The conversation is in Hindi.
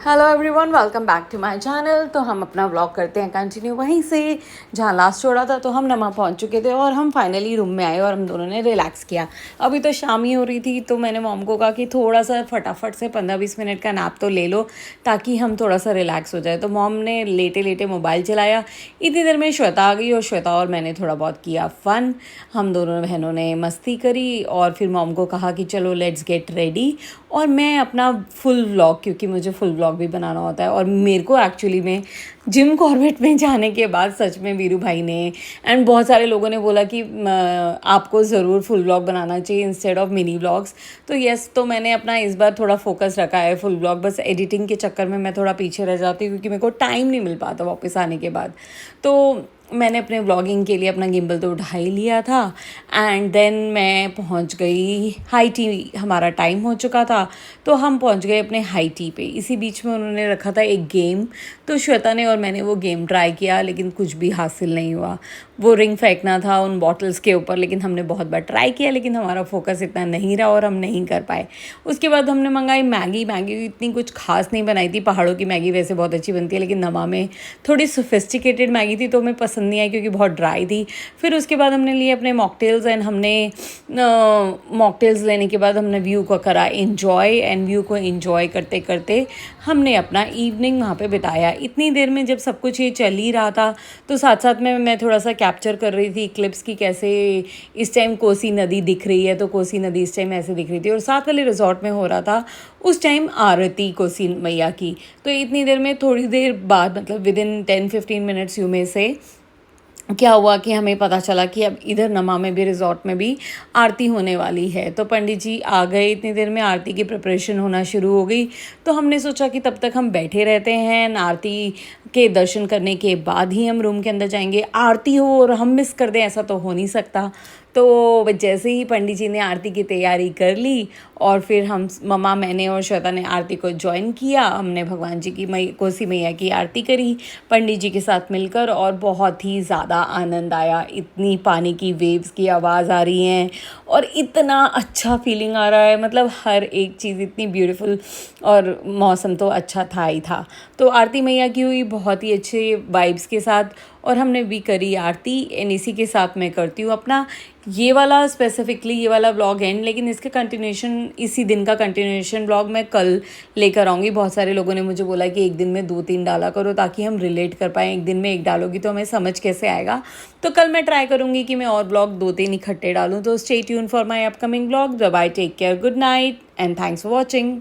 Hello everyone, welcome back to my channel. तो हम अपना व्लॉग करते हैं कंटिन्यू वहीं से जहाँ लास्ट छोड़ा था। तो हम नमा पहुँच चुके थे और हम फाइनली रूम में आए और हम दोनों ने रिलैक्स किया। अभी तो शाम ही हो रही थी तो मैंने मॉम को कहा कि थोड़ा सा फटाफट से 15-20 मिनट का नैप तो ले लो ताकि हम थोड़ा सा रिलैक्स हो जाए। तो मॉम ने लेटे लेटे मोबाइल चलाया। इतनी देर में श्वेता आ गई और श्वेता और मैंने थोड़ा बहुत किया फ़न। हम दोनों बहनों ने मस्ती करी और फिर मॉम को कहा कि चलो लेट्स गेट रेडी। और मैं अपना फुल व्लॉग, क्योंकि मुझे फुल व्लॉग भी बनाना होता है और मेरे को एक्चुअली में जिम कॉर्बेट में जाने के बाद सच में वीरू भाई ने एंड बहुत सारे लोगों ने बोला कि आपको ज़रूर फुल व्लॉग बनाना चाहिए इंस्टेड ऑफ मिनी व्लॉग्स। तो यस, तो मैंने अपना इस बार थोड़ा फोकस रखा है फुल व्लॉग। बस एडिटिंग के चक्कर में मैं थोड़ा पीछे रह जाती हूँ क्योंकि मेरे को टाइम नहीं मिल पाता वापस आने के बाद। तो मैंने अपने व्लॉगिंग के लिए अपना गिम्बल तो उठा ही लिया था एंड देन मैं पहुंच गई हाई टी। हमारा टाइम हो चुका था तो हम पहुंच गए अपने हाई टी पे। इसी बीच में उन्होंने रखा था एक गेम, तो श्वेता ने और मैंने वो गेम ट्राई किया लेकिन कुछ भी हासिल नहीं हुआ। वो रिंग फेंकना था उन बॉटल्स के ऊपर, लेकिन हमने बहुत बार ट्राई किया लेकिन हमारा फोकस इतना नहीं रहा और हम नहीं कर पाए। उसके बाद हमने मंगाई मैगी। मैगी इतनी कुछ खास नहीं बनाई थी। पहाड़ों की मैगी वैसे बहुत अच्छी बनती है लेकिन नमा में थोड़ी सोफिस्टिकेटेड मैगी थी तो हमें पसंद नहीं आई क्योंकि बहुत ड्राई थी। फिर उसके बाद हमने लिए अपने मॉकटेल्स एंड हमने मॉकटेल्स लेने के बाद हमने व्यू को करा एंजॉय एंड व्यू को एंजॉय करते करते हमने अपना इवनिंग वहाँ पे बिताया। इतनी देर में जब सब कुछ ये चल ही रहा था तो साथ साथ में मैं थोड़ा सा कैप्चर कर रही थी क्लिप्स की, कैसे इस टाइम कोसी नदी दिख रही है। तो कोसी नदी इस टाइम ऐसे दिख रही थी और साथ वाले रिजॉर्ट में हो रहा था उस टाइम आरती कोसी मैया की। तो इतनी देर में थोड़ी देर बाद मतलब विद इन 10-15 मिनट्स यू में से क्या हुआ कि हमें पता चला कि अब इधर नमा में भी रिजॉर्ट में भी आरती होने वाली है। तो पंडित जी आ गए। इतनी देर में आरती की प्रिपरेशन होना शुरू हो गई। तो हमने सोचा कि तब तक हम बैठे रहते हैं, आरती के दर्शन करने के बाद ही हम रूम के अंदर जाएंगे। आरती हो और हम मिस कर दें ऐसा तो हो नहीं सकता। तो जैसे ही पंडित जी ने आरती की तैयारी कर ली और फिर हम मम्मा, मैंने और श्वेता ने आरती को ज्वाइन किया। हमने भगवान जी की कोसी मैया की आरती करी पंडित जी के साथ मिलकर और बहुत ही ज़्यादा आनंद आया। इतनी पानी की वेव्स की आवाज़ आ रही हैं और इतना अच्छा फीलिंग आ रहा है। मतलब हर एक चीज़ इतनी ब्यूटीफुल और मौसम तो अच्छा था ही था। तो आरती मैया की हुई बहुत ही अच्छे वाइब्स के साथ और हमने भी करी आरती। एंड इसी के साथ मैं करती हूँ अपना ये वाला स्पेसिफिकली ये वाला व्लॉग एंड, लेकिन इसके कंटिन्यूशन, इसी दिन का कंटिन्यूशन व्लॉग मैं कल लेकर आऊँगी। बहुत सारे लोगों ने मुझे बोला कि एक दिन में 2-3 डाला करो ताकि हम रिलेट कर पाएँ। एक दिन में एक डालोगी तो हमें समझ कैसे आएगा। तो कल मैं ट्राई करूँगी कि मैं और व्लॉग 2-3 इकट्ठे डालूँ। तो stay tune for my upcoming vlog. Bye, take care, good night and thanks for watching.